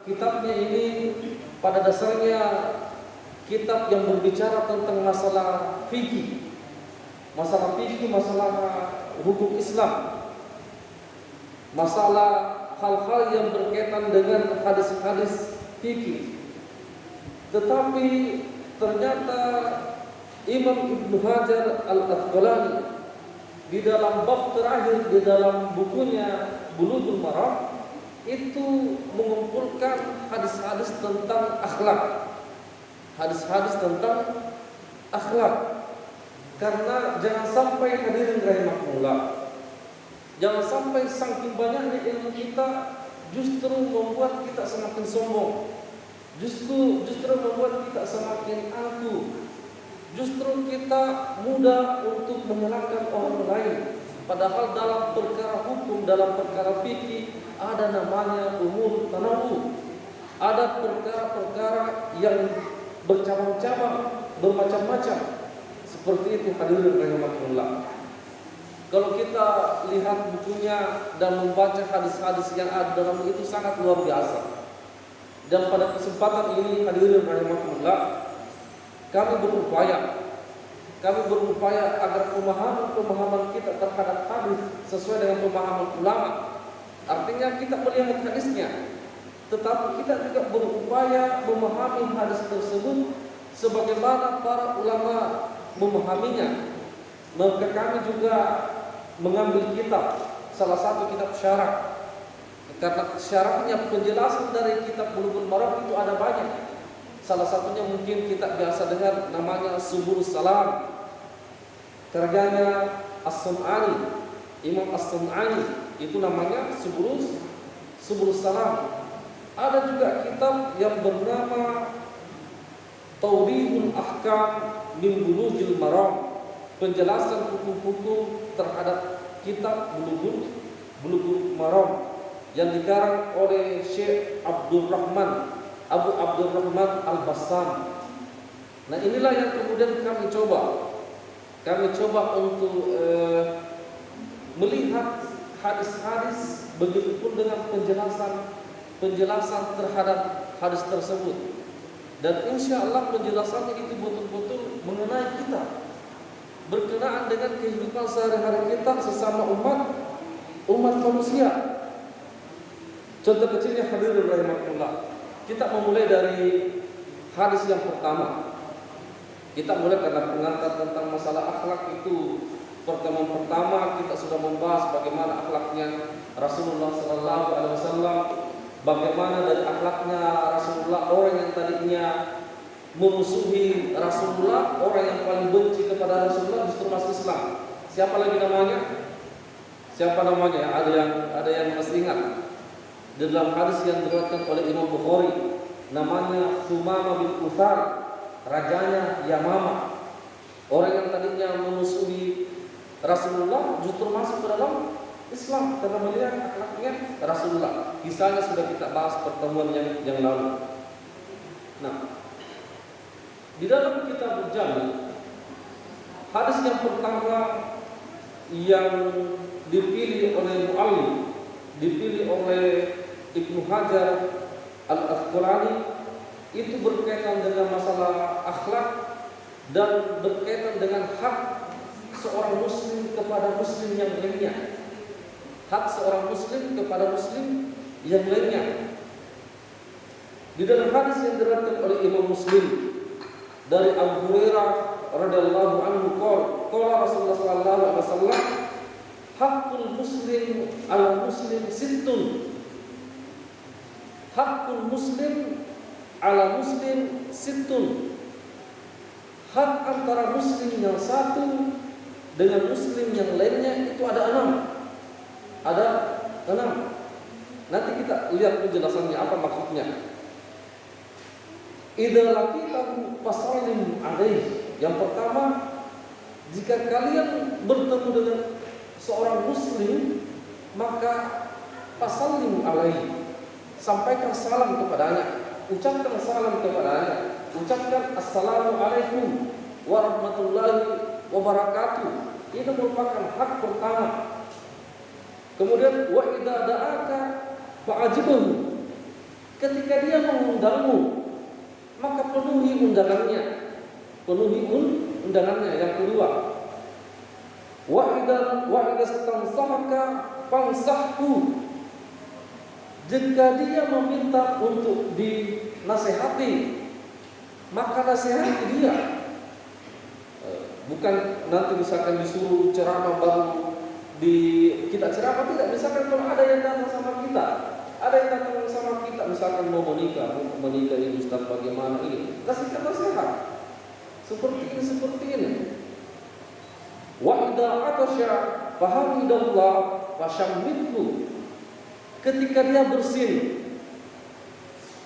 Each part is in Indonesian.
kitabnya ini pada dasarnya kitab yang berbicara tentang masalah fikih, masalah hukum Islam, masalah hal-hal yang berkaitan dengan hadis-hadis fikih. Tetapi ternyata Imam Ibnu Hajar Al-Asqalani di dalam bab terakhir di dalam bukunya Bulughul Maram itu mengumpulkan hadis-hadis tentang akhlak. Hadis-hadis tentang akhlak. Karena jangan sampai hadirin rahimakumullah, jangan sampai saking banyaknya ilmu kita justru membuat kita semakin sombong, justru membuat kita semakin angkuh, justru kita mudah untuk menyalahkan orang lain. Padahal dalam perkara hukum, dalam perkara fikih ada namanya umur tanawu, ada perkara-perkara yang bercabang-cabang, bermacam-macam. Seperti itu hadirin rahimakumullah. Kalau kita lihat bukunya dan membaca hadis-hadis yang ada dalam itu sangat luar biasa. Dan pada kesempatan ini hadirin rahimakumullah, kami berupaya agar pemahaman kita terhadap hadis sesuai dengan pemahaman ulama. Artinya kita melihat hadisnya, tetapi kita juga berupaya memahami hadis tersebut sebagaimana para ulama memahaminya. Maka kami juga mengambil kitab, salah satu kitab syarah. Karena syarahnya penjelasan dari kitab Bulughul Maram itu ada banyak. Salah satunya mungkin kita biasa dengar namanya Subulus Salam, karyanya As-Sun'ani, Imam As-Sun'ani, itu namanya Subulus Salam. Ada juga kitab yang bernama Tawdihul Ahkam min Bulughil Maram, penjelasan hukum-hukum terhadap kitab Bulughul Maram yang dikarang oleh Syekh Abu Abdurrahman Al-Bassam. Nah, inilah yang kemudian kami coba untuk melihat hadis-hadis, begitupun dengan penjelasan terhadap hadis tersebut. Dan insya Allah penjelasannya itu betul-betul mengenai kita, berkenaan dengan kehidupan sehari-hari kita sesama umat manusia. Contoh kecilnya hadirin rahimakumullah, kita memulai dari hadis yang pertama. Kita mulai karena pengantar tentang masalah akhlak itu. Pertemuan pertama kita sudah membahas bagaimana akhlaknya Rasulullah Sallallahu Alaihi Wasallam, bagaimana dari akhlaknya Rasulullah, orang yang tadinya memusuhi Rasulullah, orang yang paling benci kepada Rasulullah justru masuk Islam. Siapa lagi namanya? Siapa namanya? Ada yang masih ingat? Di dalam hadis yang diriwayatkan oleh Imam Bukhari, namanya Sumama bin Uthar, rajanya Yamama. Orang yang tadinya memusuhi Rasulullah justru masuk ke dalam Islam karena melihat akhlaknya Rasulullah. Kisahnya sudah kita bahas pertemuan yang lalu. Nah, di dalam kitab Jami, hadis yang pertama yang dipilih oleh muallif, dipilih oleh Ibnu Hajar Al-Asqalani, itu berkaitan dengan masalah akhlak dan berkaitan dengan hak seorang muslim kepada muslim yang lainnya. Hak seorang muslim kepada muslim yang lainnya. Di dalam hadis yang diriwayatkan oleh Imam Muslim dari Abu Hurairah radhiyallahu anhu qala Rasulullah sallallahu alaihi wasallam, haqqul muslim ala muslim sittun. Haqqul muslim ala muslim sittun. Hak antara muslim yang satu dengan muslim yang lainnya itu ada 6. Ada 6. Nanti kita lihat penjelasannya apa maksudnya. Idza laqitahu fasallim alaihi. Yang pertama, jika kalian bertemu dengan seorang muslim, maka fasallim alaihi. Sampaikan salam kepadanya, ucapkan salam kepadanya, ucapkan assalamualaikum warahmatullahi wabarakatuh. Itu merupakan hak pertama. Kemudian wa idza da'aka fa'ajibhu. Ketika dia mengundangmu, maka penuhi undangannya. Penuhi undangannya. Yang kedua, wa idza stansahaka fansahhu. Jika dia meminta untuk dinasehati, maka nasihati dia. Bukan nanti misalkan disuruh ceramah baru kita ceramah, tidak. Misalkan kalau ada yang datang sama kita, ada yang datang sama kita, misalkan mau menikah ini Ustaz bagaimana ini, kasihkan nasihat seperti ini. Wa idza atasya fahamidallah fashammithu. Ketika dia bersin,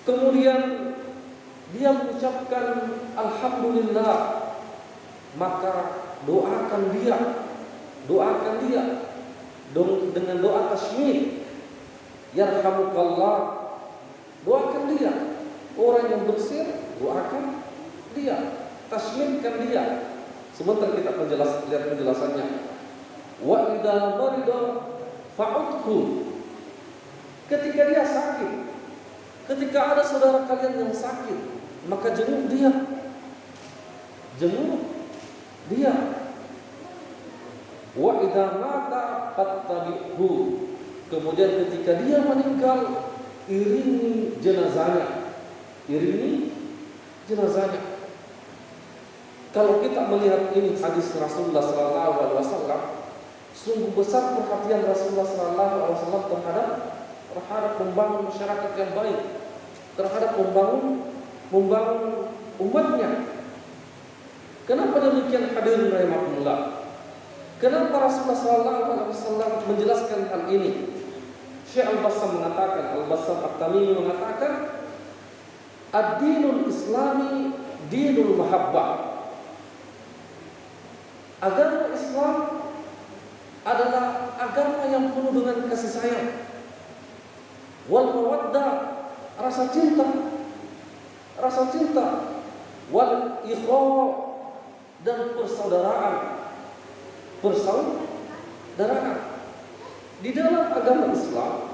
kemudian dia mengucapkan alhamdulillah, maka doakan dia dengan doa tasmid, yarhamukallah. Doakan dia. Orang yang bersin, doakan dia, tasmidkan dia. Sebentar kita lihat penjelasannya. Wa idza marida fa'udhu. Ketika dia sakit, ketika ada saudara kalian yang sakit, maka jenguk dia. Wa idza mata fattabi'hu. Kemudian ketika dia meninggal, iringi jenazahnya. Kalau kita melihat ini hadis Rasulullah SAW, sungguh besar perhatian Rasulullah SAW terhadap membangun masyarakat yang baik, terhadap membangun umatnya. Kenapa demikian hadirin rahimakumullah? Kenapa Rasulullah SAW menjelaskan hal ini? Syekh Al-Bassam mengatakan, Al-Bassam At-Tamimi mengatakan, ad-dinul islami dinul mahabbah. Agama Islam adalah agama yang penuh dengan kasih sayang, wal mawaddah, rasa cinta, wal ikha, dan persaudaraan. Di dalam agama Islam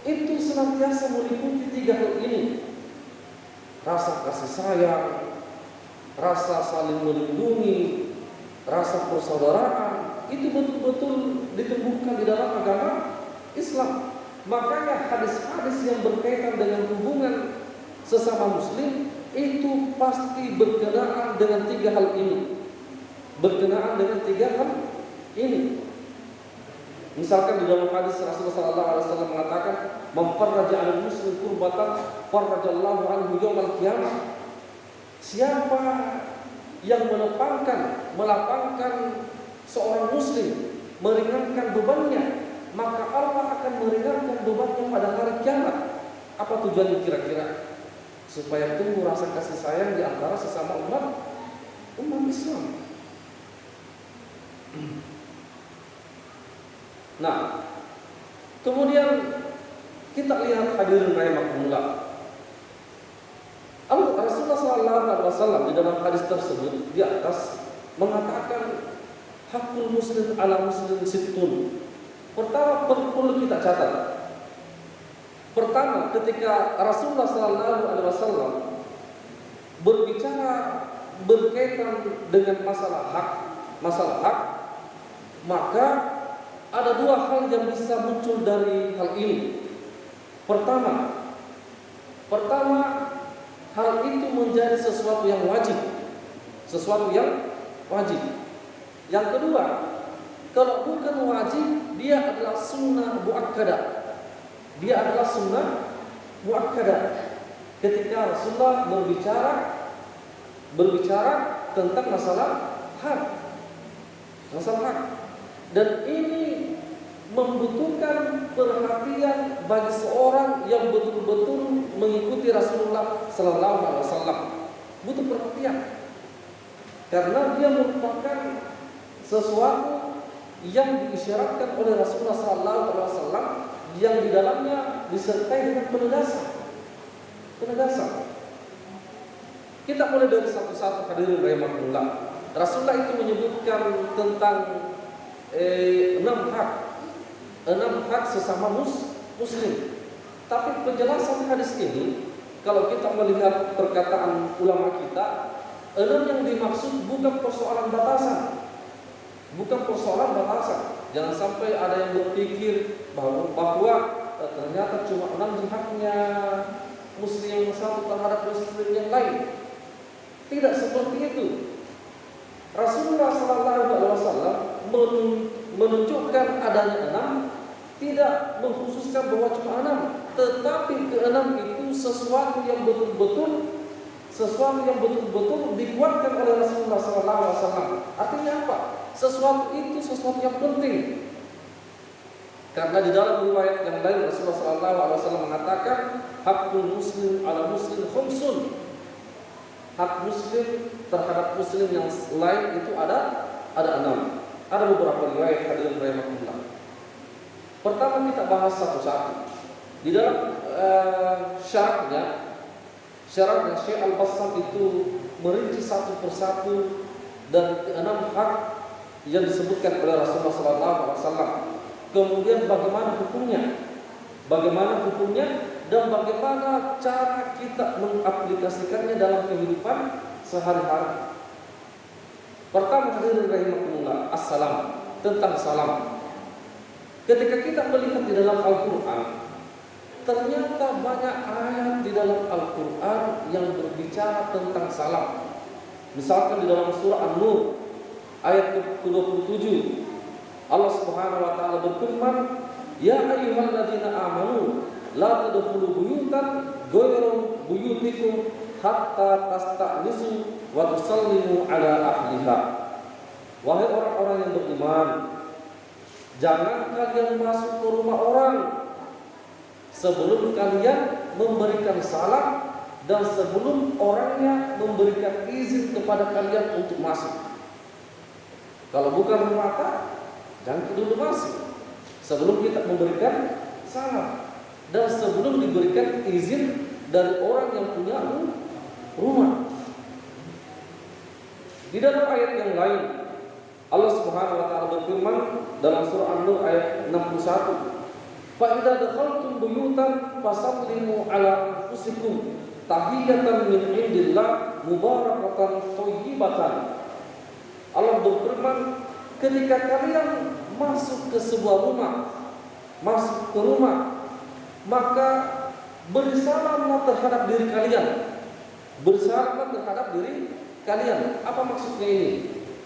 itu senantiasa meliputi 3 hal ini: rasa kasih sayang, rasa saling melindungi, rasa persaudaraan. Itu betul-betul ditumbuhkan di dalam agama Islam. Makanya hadis-hadis yang berkaitan dengan hubungan sesama muslim itu pasti berkenaan dengan 3 hal ini. Misalkan di dalam hadis Rasulullah SAW mengatakan, "Memfarraja al-muslim kurbatan, farrajallahu anhu yawmal qiyamah." Siapa yang melapangkan seorang muslim, meringankan bebannya, maka Allah akan meringankan bebannya pada hari kiamat. Apa tujuannya kira-kira? Supaya tumbuh rasa kasih sayang di antara sesama umat Islam. Nah, kemudian kita lihat hadirin rahimakumullah, Rasulullah SAW di dalam hadis tersebut di atas mengatakan hakul muslim ala muslim sittun. Pertama perlu kita catat. Pertama, ketika Rasulullah SAW berbicara berkaitan dengan masalah hak, maka ada 2 hal yang bisa muncul dari hal ini. Pertama, hal itu menjadi sesuatu yang wajib. Yang kedua, kalau bukan wajib, dia adalah sunnah muakkadah. Ketika Rasulullah berbicara tentang masalah hak. Dan ini membutuhkan perhatian bagi seorang yang betul-betul mengikuti Rasulullah SAW. Butuh perhatian, karena dia merupakan sesuatu yang diisyaratkan oleh Rasulullah SAW, yang di dalamnya disertai dengan penegasan. Kita mulai dari satu-satu hadirin rahimahullah. Rasulullah itu menyebutkan tentang 6 hak sesama muslim. Tapi penjelasan hadis ini, kalau kita melihat perkataan ulama kita, 6 yang dimaksud bukan persoalan batasan. Bukan persoalan batasan. Jangan sampai ada yang berpikir bahwa ternyata cuma 6 jihadnya muslim yang satu terhadap muslim yang lain. Tidak seperti itu. Rasulullah SAW menunjukkan adanya 6, tidak mengkhususkan bahwa cuma 6, tetapi ke-6 itu sesuatu yang betul-betul dikuatkan oleh Rasulullah SAW. Artinya apa? Sesuatu itu sesuatu yang penting. Karena di dalam riwayat yang lain Rasulullah SAW mengatakan, hakul muslim ala muslim khumsun. Hak muslim terhadap muslim yang lain itu ada 6. Ada beberapa riwayat hadirin rahimakumullah. Pertama kita bahas satu-satu. Di dalam syaratnya Syekh Al-Bassam itu merinci satu persatu dan 6 hak yang disebutkan oleh Rasulullah SAW. Kemudian bagaimana hukumnya dan bagaimana cara kita mengaplikasikannya dalam kehidupan sehari-hari. Pertama hadirin rahimakumullah, assalam, tentang salam. Ketika kita melihat di dalam Al-Quran, ternyata banyak ayat di dalam Al-Quran yang berbicara tentang salam. Misalkan di dalam surah An-Nur ayat ke-27, Allah Subhanahu wa taala berfirman, "Ya ayyuhalladzina amanu la tadkhulu buyutan ghayra buyutikum hatta tasta'nisu wa tusallimu ala ahliha." Wahai orang-orang yang beriman, jangan kalian masuk ke rumah orang sebelum kalian memberikan salam dan sebelum orangnya memberikan izin kepada kalian untuk masuk. Kalau bukan rumah tangga, jangan dulu masuk sebelum kita memberikan salam dan sebelum diberikan izin dari orang yang punya rumah. Di dalam ayat yang lain Allah Subhanahu wa taala berfirman dalam surah An-Nur ayat 61, "Fa idza dakhaltum buyutan fasallimu ala anfusikum tahiyatan min indillah mubarakatan thayyibatan." Allah berfirman, ketika kalian masuk ke sebuah rumah, maka beri salamlah terhadap diri kalian. Bersalamlah terhadap diri kalian. Apa maksudnya ini?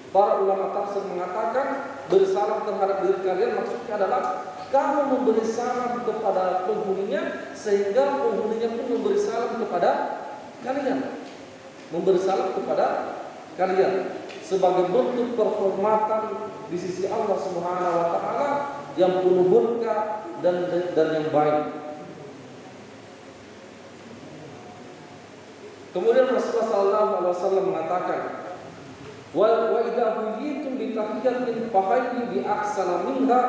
Para ulama tafsir mengatakan bersalam terhadap diri kalian maksudnya adalah kamu memberi salam kepada penghuninya sehingga penghuninya pun memberi salam kepada kalian. Memberi salam kepada kalian sebagai bentuk penghormatan di sisi Allah Subhanahu wa taala yang penuh berkah dan yang baik. Kemudian Rasulullah SAW mengatakan, wa idza huyitum bi tahiyyatin fahayyu bi ahsana minha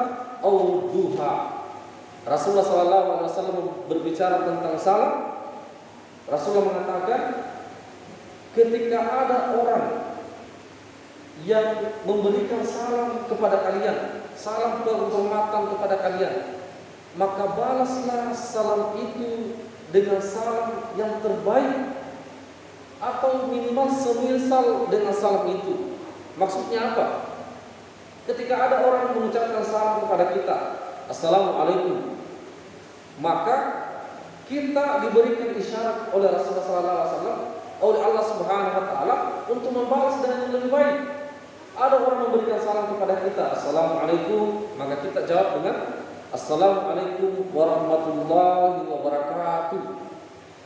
aw duha. Rasulullah SAW berbicara tentang salam. Rasulullah mengatakan, ketika ada orang yang memberikan salam kepada kalian, salam penghormatan kepada kalian, maka balaslah salam itu dengan salam yang terbaik atau minimal semisal dengan salam itu. Maksudnya apa? Ketika ada orang mengucapkan salam kepada kita, Assalamualaikum, maka kita diberikan isyarat oleh Rasulullah SAW, oleh Allah Subhanahu wa taala untuk membalas dengan yang lebih baik. Ada orang memberikan salam kepada kita, Assalamualaikum, maka kita jawab dengan Assalamualaikum warahmatullahi wabarakatuh.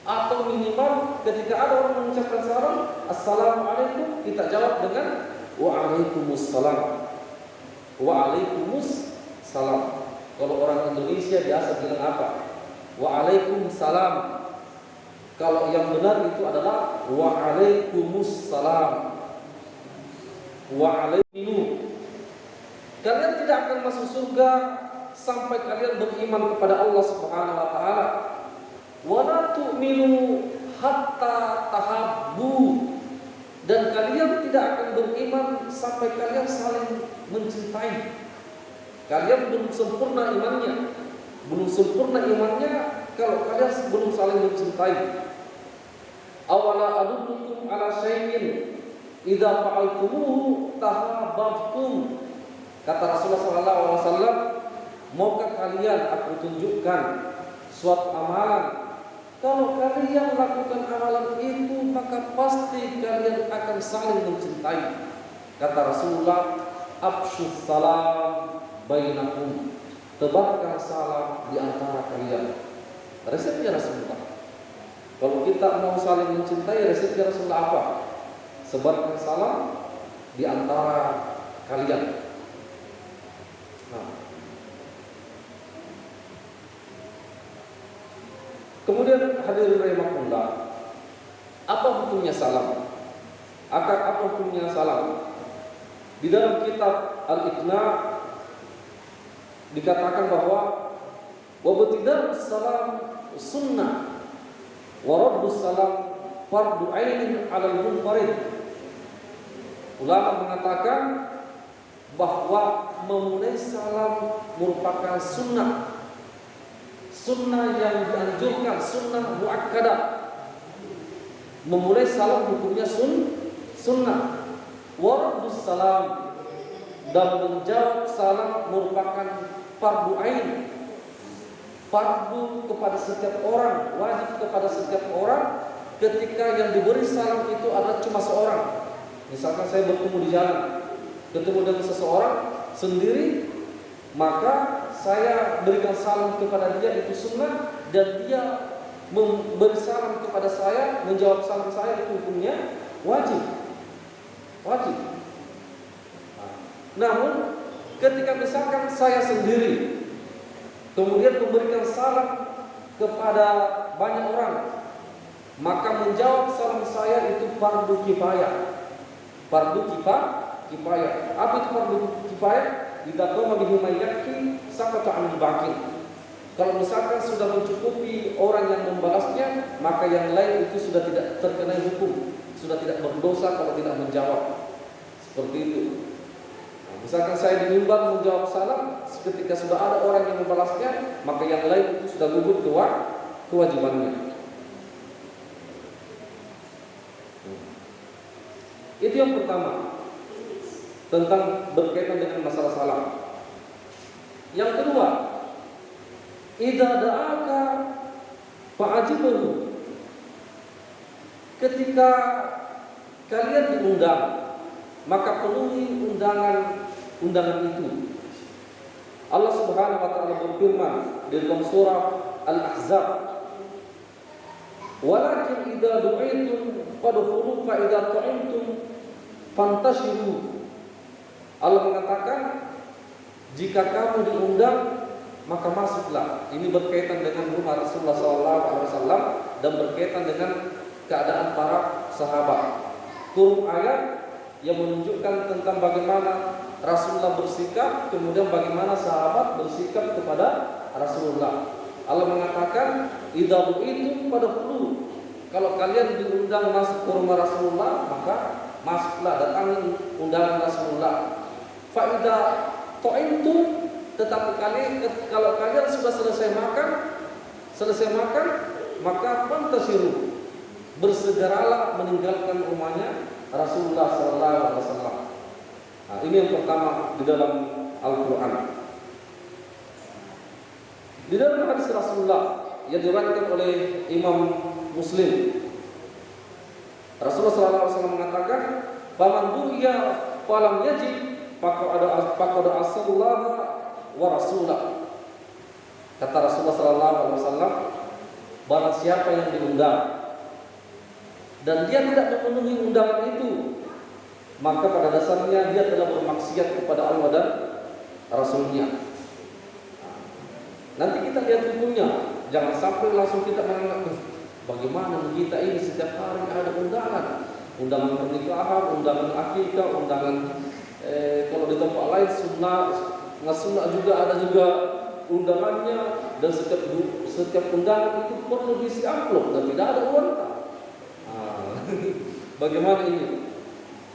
Atau minimal ketika ada orang mengucapkan salam Assalamualaikum, kita jawab dengan Waalaikumsalam. Waalaikumsalam. Kalau orang Indonesia biasa bilang apa? Waalaikumsalam. Kalau yang benar itu adalah Waalaikumsalam. Wa'alaikum. Kalian tidak akan masuk surga sampai kalian beriman kepada Allah Subhanahu wa taala. Wa la tu'minu hatta tahabbu. Dan kalian tidak akan beriman sampai kalian saling mencintai. Kalian belum sempurna imannya. kalau kalian belum saling mencintai. Awala adullukum ala syai'in idza fa'altumuhu tahabbtum. Kata Rasulullah sallallahu alaihi wasallam, maukah kalian aku tunjukkan suatu amalan, kalau kalian lakukan amalan itu maka pasti kalian akan saling mencintai. Kata Rasulullah, afshus salam bainakum, tebarkan salam di antara kalian. Resepnya Rasulullah. Kalau kita mau saling mencintai, resepnya Rasulullah apa? Sebarkan salam di antara kalian. Nah. Kemudian hadirin rahimakumullah, apa hukumnya salam? Apa hukumnya salam? Di dalam kitab Al-Iqna dikatakan bahwa wabtida'us salam sunnah wa raddus salam fardu ainin 'alal munfarid. Ulama mengatakan bahwa memulai salam merupakan sunnah yang dianjurkan, sunnah muakkadah. Memulai salam hukumnya sunnah. Waraddus salam, dan menjawab salam merupakan fardu ain, fardu kepada setiap orang, wajib kepada setiap orang ketika yang diberi salam itu adalah cuma seorang. Misalkan saya bertemu di jalan, ketemu dengan seseorang sendiri, maka saya berikan salam kepada dia, itu sunnah, dan dia memberi salam kepada saya, menjawab salam saya, itu hukumnya wajib. Namun ketika misalkan saya sendiri kemudian memberikan salam kepada banyak orang, maka menjawab salam saya itu fardu kifayah. Fardu kifayah. Apa itu fardu kifayah? Idza qama bihi man yakfi saqata 'anil baqi. Kalau misalkan sudah mencukupi orang yang membalasnya, maka yang lain itu sudah tidak terkena hukum, sudah tidak berdosa kalau tidak menjawab. Seperti itu. Nah, misalkan saya di mimbar menjawab salam, ketika sudah ada orang yang membalasnya, maka yang lain itu sudah gugur kewajibannya. Itu yang pertama, tentang berkaitan dengan masalah salam. Yang kedua, idza da'aka fa'ajibhu. Ketika kalian diundang, maka penuhi undangan itu. Allah Subhanahu wa taala berfirman di dalam surah Al-Ahzab, "Walakin idza du'itum fadkhulu fa idza ta'imtum fantashiru." Allah mengatakan, jika kamu diundang maka masuklah. Ini berkaitan dengan rumah Rasulullah SAW dan berkaitan dengan keadaan para sahabat. Turun ayat yang menunjukkan tentang bagaimana Rasulullah bersikap, kemudian bagaimana sahabat bersikap kepada Rasulullah. Allah mengatakan, idza du'itum fadkhulu. Kalau kalian diundang masuk ke rumah Rasulullah, maka masuklah, datangi undangan Rasulullah. Fa idza ta'imtum, tetapi kalau kalian sudah selesai makan, maka fantasiru, bersegeralah meninggalkan rumahnya Rasulullah SAW. Nah, ini yang pertama di dalam Al-Quran. Di dalam hadis Rasulullah yang diriwayatkan oleh Imam Muslim, Rasulullah SAW mengatakan, "Faman du'iya falam yajib faqad asallahu wa rasulah." Kata Rasulullah SAW, barang siapa yang diundang dan dia tidak memenuhi undangan itu, maka pada dasarnya dia telah bermaksiat kepada Allah dan Rasulnya. Nanti kita lihat hukumnya. Jangan sampai langsung kita menganggap, bagaimana kita ini setiap hari ada undangan pernikahan, undangan akikah, undangan kalau di tempat lain sunnah juga ada juga undangannya, dan setiap undangan itu perlu diisi amplop dan tidak ada uang. Bagaimana ini?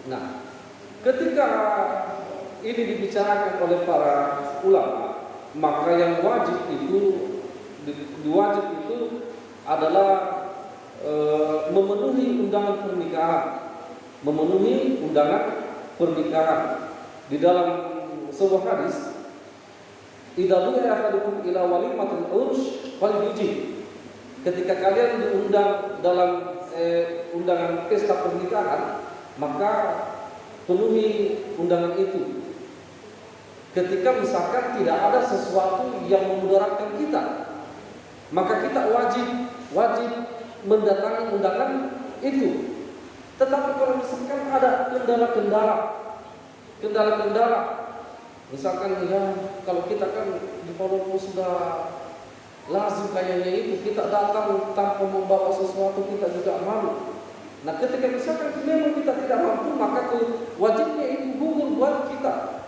Nah, ketika ini dibicarakan oleh para ulama, maka yang wajib itu adalah memenuhi undangan pernikahan. Memenuhi undangan pernikahan. Di dalam sebuah hadis, idza du'a ahadukum ila walimatil ursh falyuji. Ketika kalian diundang dalam undangan pesta pernikahan, maka penuhi undangan itu. Ketika misalkan tidak ada sesuatu yang memudaratkan kita, maka kita wajib mendatangi undangan itu. Tetapi kalau misalkan ada kendala, misalkan ya kalau kita kan di Palopo sudah lazim kayaknya itu kita datang tanpa membawa sesuatu, kita juga malu. Nah, ketika misalkan memang kita tidak mampu, maka wajibnya itu gugur buat kita.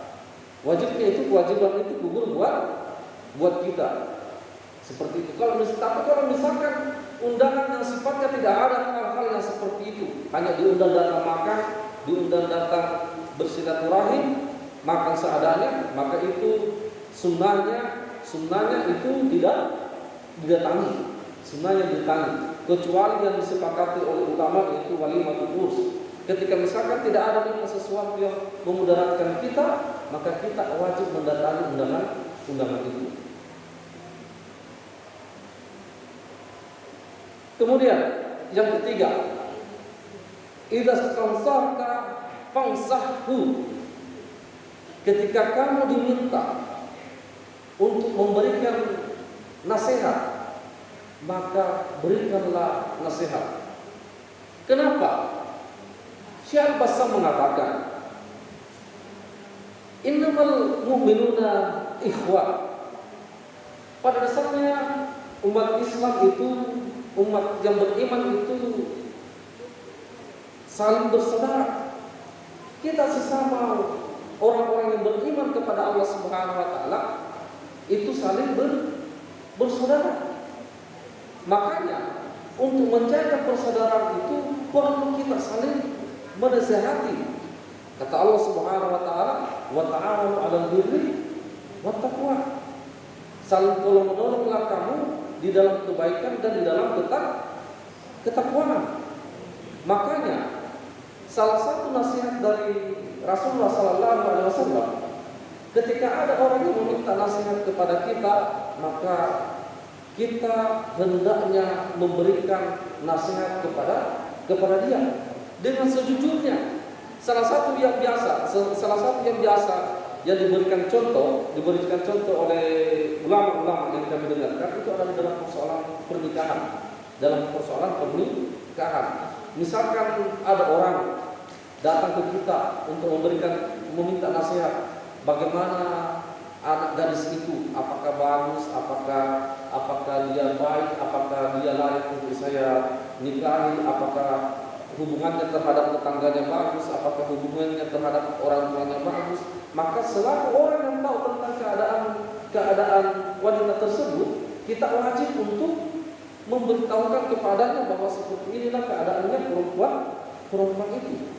Kewajiban itu gugur buat kita. Seperti itu. Kalau misalkan undangan yang sifatnya tidak ada hal-hal yang seperti itu, hanya diundang datang makan, diundang datang bersilaturahim, makan seadanya, maka itu sunnahnya itu tidak didatangi. Sunnahnya didatangi, kecuali yang disepakati oleh ulama, yaitu walimatul urs. Ketika misalkan tidak ada sesuatu yang memudaratkan kita, maka kita wajib mendatangi undangan itu. Kemudian yang ketiga, idza stansarka fansahhu. Ketika kamu diminta untuk memberikan nasihat, maka berikanlah nasihat. Kenapa? Syekh Bassam mengatakan, innamal mu'minuna ikhwah. Pada dasarnya umat Islam itu, umat yang beriman itu saling bersaudara. Kita sesama orang-orang yang beriman kepada Allah Subhanahu wa taala itu saling bersaudara. Makanya untuk menjaga persaudaraan itu perlu kita saling menasihati. Kata Allah Subhanahu wa taala, wa ta'awanu 'alal birri wat taqwa. Saling tolong-menolonglah kamu di dalam kebaikan dan di dalam ketakwaan. Makanya salah satu nasihat dari Rasulullah sallallahu alaihi wasallam, ketika ada orang yang meminta nasihat kepada kita, maka kita hendaknya memberikan nasihat kepada dia dengan sejujurnya. Salah satu yang biasa yang diberikan contoh oleh ulama-ulama yang kami dengarkan itu adalah dalam persoalan pernikahan. Misalkan ada orang datang ke kita untuk meminta nasihat, bagaimana anak gadis itu, apakah bagus, apakah dia baik, apakah dia layak untuk saya nikahi, apakah hubungannya terhadap tetangganya bagus, apakah hubungannya terhadap orang tuanya bagus. Maka selaku orang yang tahu tentang keadaan wanita tersebut, kita wajib untuk memberitahukan kepadanya bahwa seperti inilah keadaannya perempuan itu.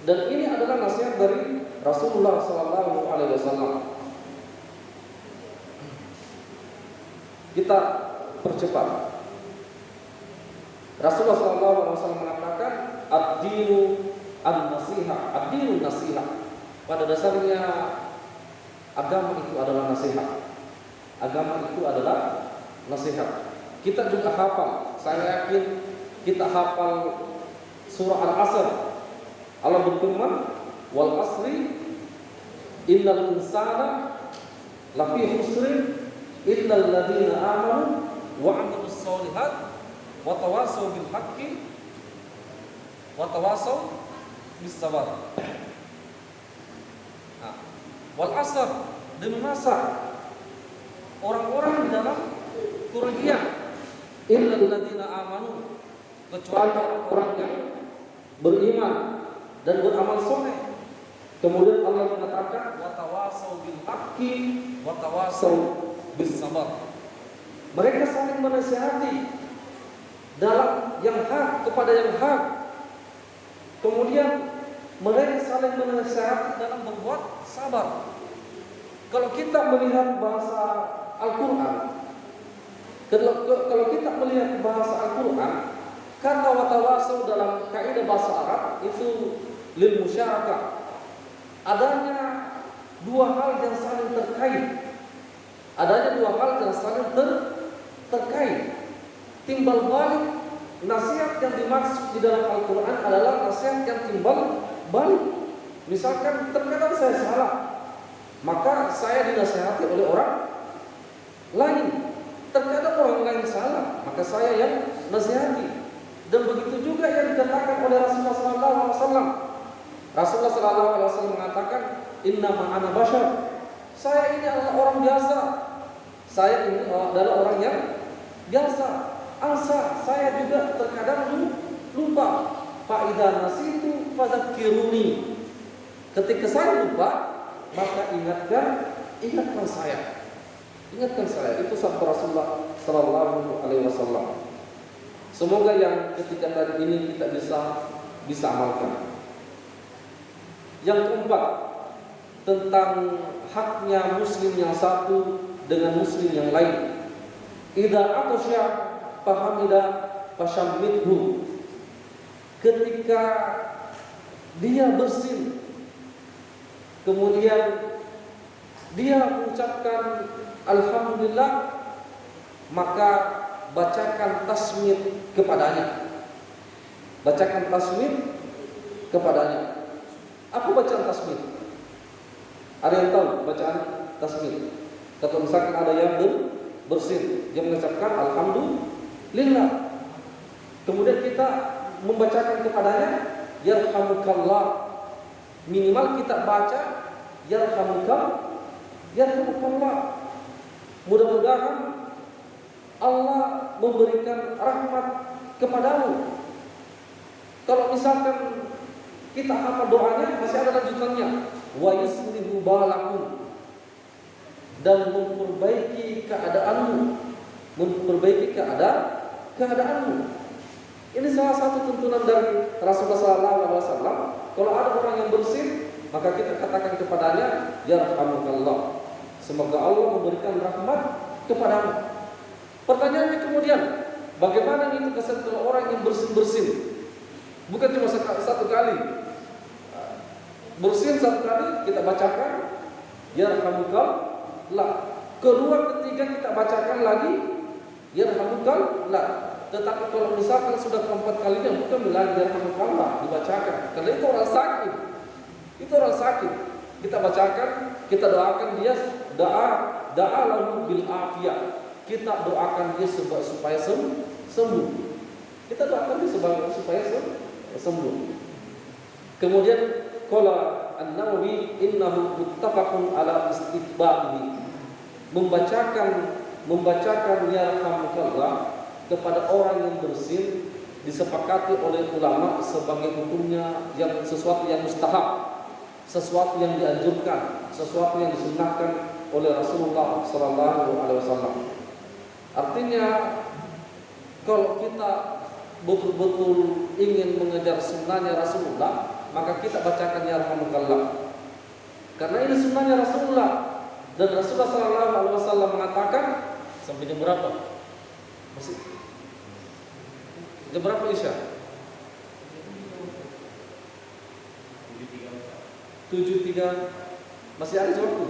Dan ini adalah nasihat dari Rasulullah sallallahu alaihi wasallam. Kita percepat. Rasulullah sallallahu alaihi wasallam mengatakan, ad-dinu an-nasihah, ad-dinu nasihah. Pada dasarnya agama itu adalah nasihat. Agama itu adalah nasihat. Kita juga hafal, saya yakin kita hafal surah Al-Asr. Allah berfirman, wal asri innal insana lafi khusrin illal ladzina amanu wa 'amilus sholihat wa tawassaw bil haqqi wa tawassaw bis sabr. Wal asr, demi masa orang-orang di dalam kerugian, illal ladzina amanu, kecuali orang yang beriman dan beramal soleh. Kemudian Allah mengatakan, wa tawassaw bil haqqi wa tawassaw bis sabr. Mereka saling menasihati dalam yang hak kepada yang hak. Kemudian mereka saling menasihati dalam berbuat sabar. Kalau kita melihat bahasa Al-Quran, Kalau kita melihat bahasa Al-Quran, kata watawasau dalam kaidah bahasa Arab itu lil musyarakah. Adanya dua hal yang saling terkait. Adanya dua hal yang saling terkait. Timbal balik, nasihat yang dimaksud di dalam Al-Quran adalah nasihat yang timbal balik. Misalkan terkadang saya salah, maka saya dinasihati oleh orang lain. Terkadang orang lain salah, maka saya yang nasihati. Dan begitu juga yang dikatakan oleh Rasulullah SAW. Rasulullah SAW mengatakan, Innama ana bashar. Saya ini adalah orang biasa. Saya ini adalah orang yang biasa. Asa, saya juga terkadang lupa. Fa'idha nasitu fadzakiruni. Ketika saya lupa, maka ingatkan saya. Ingatkan saya. Itu sabda Rasulullah sallallahu alaihi wasallam. Semoga yang ketika tadi ini kita bisa amalkan. Yang keempat, tentang haknya muslim yang satu dengan muslim yang lain. Idza atasya fahamida fashammidhu. Ketika dia bersin, kemudian dia mengucapkan alhamdulillah, maka bacakan tasmid kepadanya. Bacakan tasmid kepadanya. Apa bacaan tasmid? Ada yang tahu bacaan tasmid? Kalau misalkan ada yang bersin, dia mengucapkan alhamdulillah. Kemudian kita membacakan kepadanya yarhamukallah. Minimal kita baca yarhamukallah. Mudah-mudahan Allah memberikan rahmat kepadamu. Kalau misalkan kita hafal doanya, masih ada lanjutannya. Wa yuslihu balakum. Dan memperbaiki keadaanmu. Memperbaiki keadaanmu. Ini salah satu tuntunan dari Rasulullah SAW. Kalau ada orang yang bersin, maka kita katakan kepadanya, yarhamukallah. Semoga Allah memberikan rahmat kepadamu. Pertanyaannya kemudian, bagaimana itu kesan kalau orang yang bersin-bersin? Bukan cuma satu kali. Bersin satu kali kita bacakan yarhamukallah. Kedua, ketiga kita bacakan lagi yarhamukallah. Tetapi kalau misalkan sudah keempat kalinya, bukan lagi yarhamukallah dibacakan. Karena itu orang sakit. Itu orang sakit. Kita bacakan, kita doakan dia da'a lahu bil afiyah. Kita doakan dia supaya sembuh. Kita doakan dia supaya sembuh. Kemudian qala An-Nawawi innahu muttafaqun ala istitba'ihi. Membacakan yarhamukallah kepada orang yang bersin disepakati oleh ulama sebagai hukumnya yang sesuatu yang mustahab, sesuatu yang dianjurkan, sesuatu yang disunnahkan oleh Rasulullah sallallahu alaihi wasallam. Artinya kalau kita betul-betul ingin mengejar sunnahnya Rasulullah, maka kita bacakan yarhamukallah. Karena ini sunnahnya Rasulullah. Dan Rasulullah sallallahu alaihi wasallam mengatakan, sampai jam berapa? Masih jam berapa Isya? 7.3. Masih ada waktu.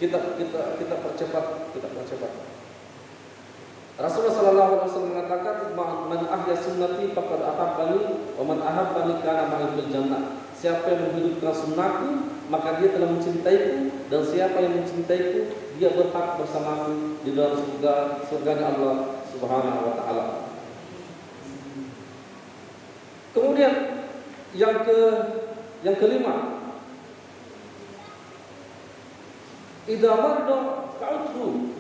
Kita percepat. Rasulullah sallallahu alaihi wasallam mengatakan, "Man ahya sunnati faqad ahabbani wa man ahabbani kana ma'i fil jannah." Siapa yang menghidupkan sunnahku, maka dia telah mencintaiku, dan siapa yang mencintaiku, dia berhak bersamaku di dalam surganya Allah Subhanahu wa taala. Kemudian yang kelima, idza marda fa'udhu.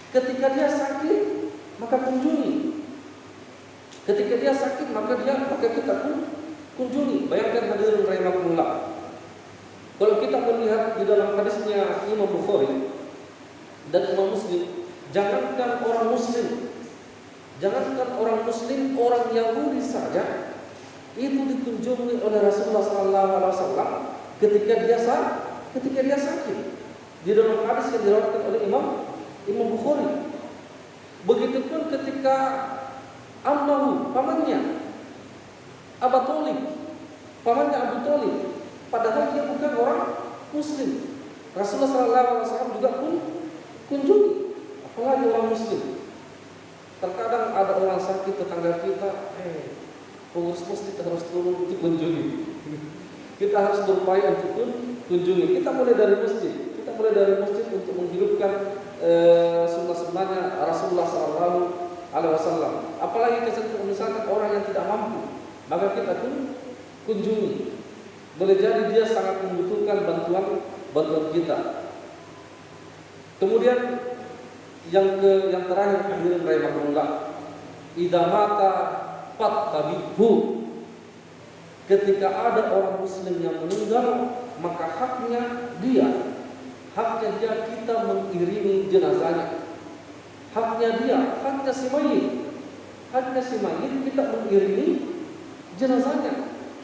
Ketika dia sakit, maka kunjungi. Ketika dia sakit, maka kita kunjungi. Bayangkan hadirin rahimakumullah. Kalau kita melihat di dalam hadisnya Imam Bukhari dan Imam Muslim, jangankan orang Muslim, orang Yahudi saja itu dikunjungi oleh Rasulullah SAW ketika dia sakit. di dalam hadis yang diriwayatkan oleh Imam Bukhari. Begitupun ketika ammahu, pamannya Abu Thalib, padahal dia bukan orang Muslim, Rasulullah SAW juga pun kunjungi, apalagi orang Muslim. Terkadang ada orang sakit tetangga kita, pengurus masjid harus turun untuk kunjungi. Kita harus berupaya untuk kunjungi. Kita mulai dari masjid untuk menghidupkan sunnah-sunnahnya Rasulullah SAW. Apalagi misalkan orang yang tidak mampu, maka kita pun kunjungi. Boleh jadi dia sangat membutuhkan bantuan kita. Kemudian yang terakhir, hadirin rahimahullah, idza mata fattabihu. Ketika ada orang muslim yang meninggal, maka haknya dia kita mengiringi jenazahnya. Haknya si mayit kita mengiringi jenazahnya.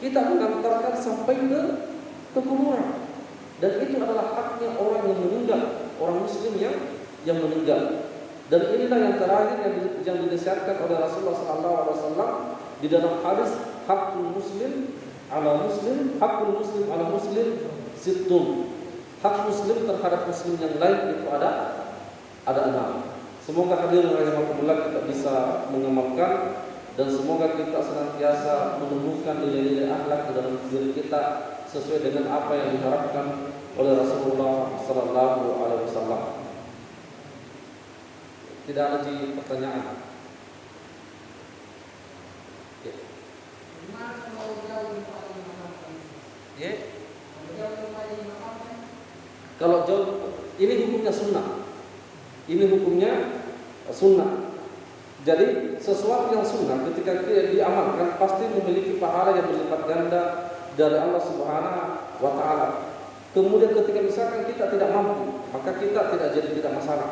Kita mengantarkan sampai ke kuburan. Dan itu adalah haknya orang yang meninggal, orang muslim yang meninggal. Dan inilah yang terakhir yang dinasihatkan oleh Rasulullah SAW di dalam hadis, hakul muslim ala muslim sittun. Hak muslim terhadap muslim yang lain itu ada 6. Semoga hadirin rahimahullah kita bisa mengamalkan, dan semoga kita senantiasa menumbuhkan nilai-nilai akhlak di dalam diri kita sesuai dengan apa yang diharapkan oleh Rasulullah SAW. Tidak ada lagi pertanyaan. Kalau jauh, ini hukumnya sunnah. Jadi sesuatu yang sunnah ketika dia diamalkan pasti memiliki pahala yang berlipat ganda dari Allah Subhanahu wa Ta'ala. Kemudian ketika misalkan kita tidak mampu, maka kita tidak masalah.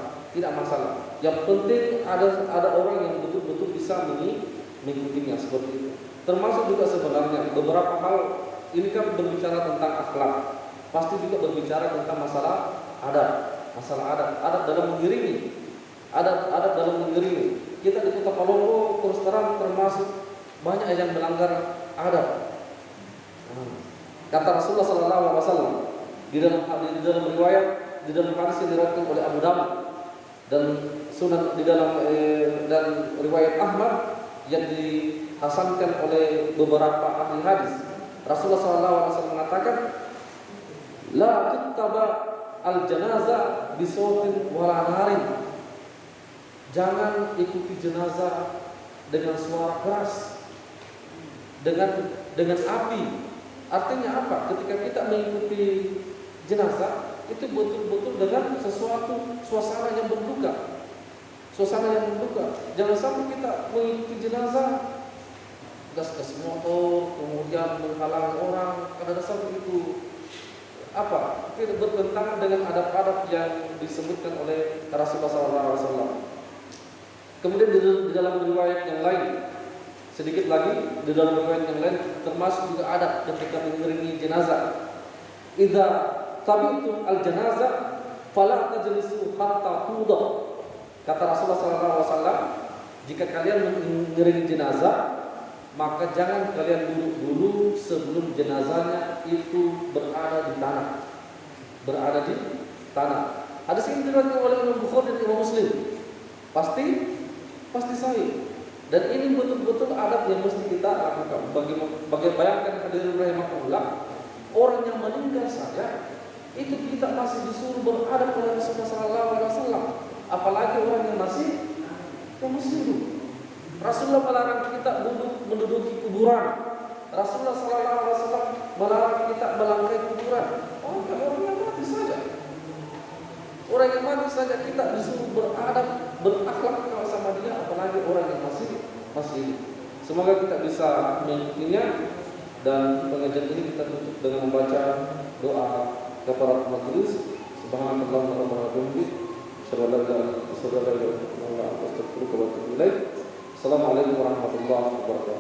Yang penting ada orang yang betul-betul bisa mengikutinya seperti itu. Termasuk juga sebenarnya beberapa hal ini kan berbicara tentang akhlak, pasti juga berbicara tentang masalah adat dalam mengiringi. Adat dalam mengiringi. Kita di Kota Palombo terus terang termasuk banyak yang melanggar adat. Kata Rasulullah SAW di dalam riwayat, di dalam hadis yang diriwayatkan oleh Abu Dawud dan Sunan dan riwayat Ahmad yang dihasankan oleh beberapa ahli hadis, Rasulullah SAW mengatakan, la tuttaba al-janazah bisautin wala narin. Jangan ikuti jenazah dengan suara keras, dengan api. Artinya apa? Ketika kita mengikuti jenazah itu betul-betul dengan sesuatu suasana yang berduka. Jangan sampai kita mengikuti jenazah gas motor, kemudian menghalangi orang. Karena dasar itu tidak bertentangan dengan adab-adab yang disebutkan oleh Rasulullah SAW. Kemudian di dalam riwayat yang lain, sedikit lagi di dalam riwayat yang lain termasuk juga adab ketika mengiringi jenazah. Idza tabitum al-janazah fala tajlisu hatta tudah. Kata Rasulullah SAW, jika kalian mengiringi jenazah, maka jangan kalian duduk dulu sebelum jenazahnya itu berada di tanah. Hadis ini diriwayatkan oleh Imam Bukhari dan Imam Muslim. Pasti sahih. Dan ini betul-betul adab yang mesti kita lakukan. Bagi bayangkan hadirin rahimahullah, orang yang meninggal saja itu kita masih disuruh beradab oleh Rasulullah SAW. Apalagi orang yang masih hidup. Rasulullah melarang kita menduduki kuburan. Rasulullah SAW melarang kita melangkai kuburan. Orang yang mati saja. Kita disuruh beradab, berakhlak sama dia, apalagi orang yang masih hidup. Semoga kita bisa mengikutinya. Dan pengajian ini kita tutup dengan membaca doa kepada majelis. Subhanallah wa bihamdihi, asyhadu an la ilaha illallah, astaghfiruka wa atubu ilaik. Assalamualaikum warahmatullahi wabarakatuh.